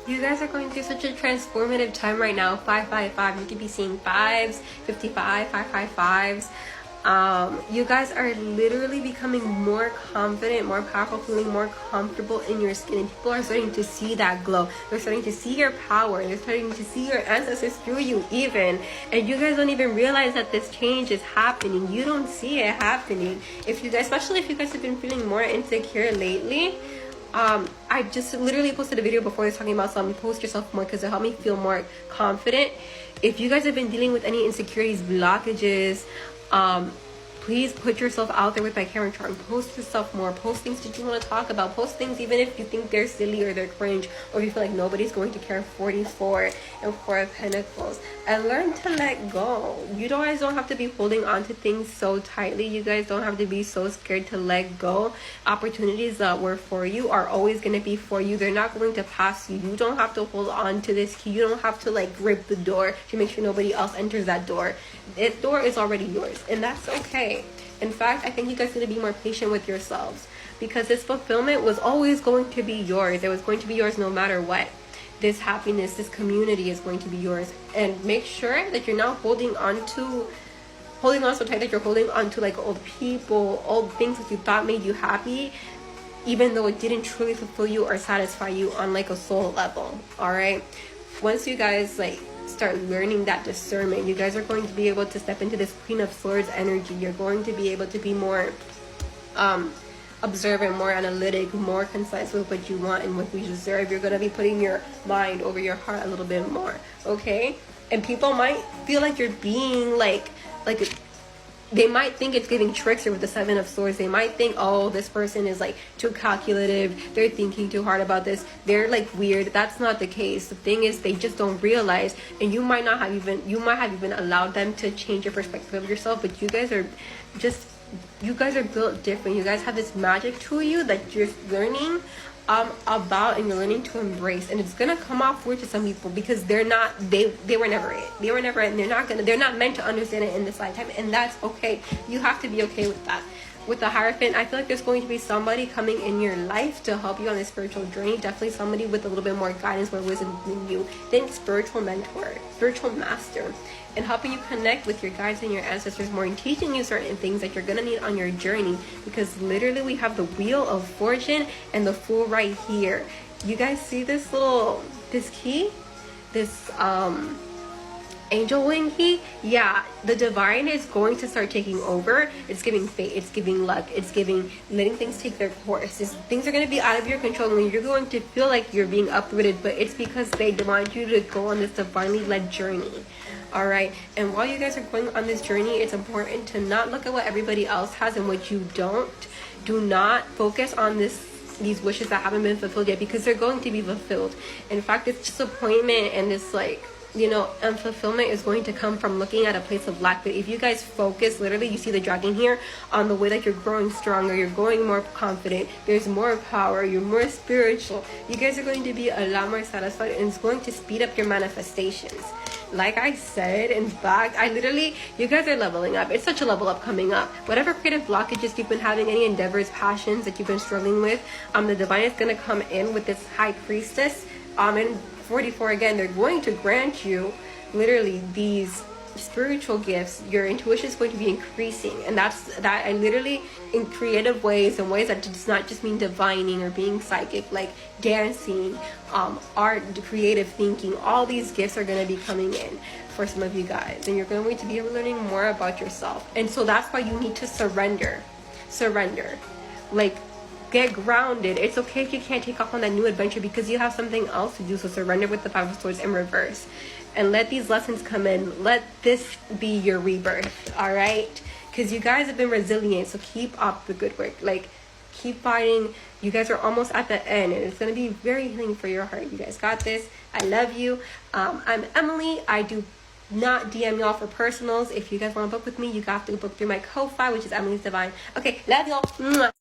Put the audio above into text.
You guys are going through such a transformative time right now. 555. You could be seeing fives, 55, 555s. You guys are literally becoming more confident, more powerful, feeling more comfortable in your skin, and people are starting to see that glow. They're starting to see your power. They're starting to see your ancestors through you even, and you guys don't even realize that this change is happening. You don't see it happening. If you guys, especially if you guys have been feeling more insecure lately, I just literally posted a video before this talking about post yourself more, because it helped me feel more confident. If you guys have been dealing with any insecurities, blockages, please put yourself out there with my camera chart. Post yourself more. Post things that you want to talk about. Post things even if you think they're silly or they're cringe, or if you feel like nobody's going to care. 44 and 4 of Pentacles. And learn to let go. You guys don't have to be holding on to things so tightly. You guys don't have to be so scared to let go. Opportunities that were for you are always going to be for you. They're not going to pass you. You don't have to hold on to this key. You don't have to like grip the door to make sure nobody else enters that door. That door is already yours, and that's okay. In fact, I think you guys need to be more patient with yourselves, because this fulfillment was always going to be yours. It was going to be yours no matter what. This happiness, this community is going to be yours. And make sure that you're not holding on so tight that you're holding on to like old people, old things that you thought made you happy, even though it didn't truly fulfill you or satisfy you on like a soul level. All right, once you guys like start learning that discernment, you guys are going to be able to step into this Queen of Swords energy. You're going to be able to be more observant, more analytic, more concise with what you want and what you deserve. You're going to be putting your mind over your heart a little bit more, okay? And people might feel like you're being like they might think it's giving tricks here with the 7 of Swords. They might think, oh, this person is like too calculative. They're thinking too hard about this. They're like weird. That's not the case. The thing is, they just don't realize, and you might have even allowed them to change your perspective of yourself. But you guys are built different. You guys have this magic to you that you're learning about, and you're learning to embrace, and it's gonna come off weird to some people because they were never it, and they're not meant to understand it in this lifetime, and that's okay. You have to be okay with that. With the Hierophant, I feel like there's going to be somebody coming in your life to help you on this spiritual journey. Definitely somebody with a little bit more guidance, more wisdom than you. Then spiritual mentor, spiritual master, and helping you connect with your guides and your ancestors more, and teaching you certain things that you're going to need on your journey. Because literally we have the Wheel of Fortune and the Fool right here. You guys see this key? This angel wing key? Yeah, the divine is going to start taking over. It's giving fate, it's giving luck, it's giving letting things take their course. Things are going to be out of your control, and you're going to feel like you're being uprooted, but it's because they want you to go on this divinely led journey. All right, and while you guys are going on this journey, it's important to not look at what everybody else has and what you don't. Do not focus on these wishes that haven't been fulfilled yet, because they're going to be fulfilled. In fact, it's disappointment and this unfulfillment is going to come from looking at a place of lack. But if you guys focus, literally, you see the dragon here, on the way that you're growing stronger, you're growing more confident, there's more power, you're more spiritual, you guys are going to be a lot more satisfied, and it's going to speed up your manifestations. Like I said, in fact, you guys are leveling up. It's such a level up coming up. Whatever creative blockages you've been having, any endeavors, passions that you've been struggling with, the divine is going to come in with this High Priestess, and 44 again. They're going to grant you literally these spiritual gifts. Your intuition is going to be increasing, and I literally, in creative ways, and ways that does not just mean divining or being psychic, like dancing, art, creative thinking. All these gifts are going to be coming in for some of you guys, and you're going to be learning more about yourself. And so that's why you need to surrender, like get grounded. It's okay if you can't take off on that new adventure, because you have something else to do. So surrender with the 5 of Swords in reverse, and let these lessons come in. Let this be your rebirth, all right? Because you guys have been resilient, so keep up the good work. Like, keep fighting. You guys are almost at the end, and it's going to be very healing for your heart. You guys got this. I love you. I'm Emily. I do not DM y'all for personals. If you guys want to book with me, you have to book through my Ko-Fi, which is Emily's Divine. Okay, love y'all.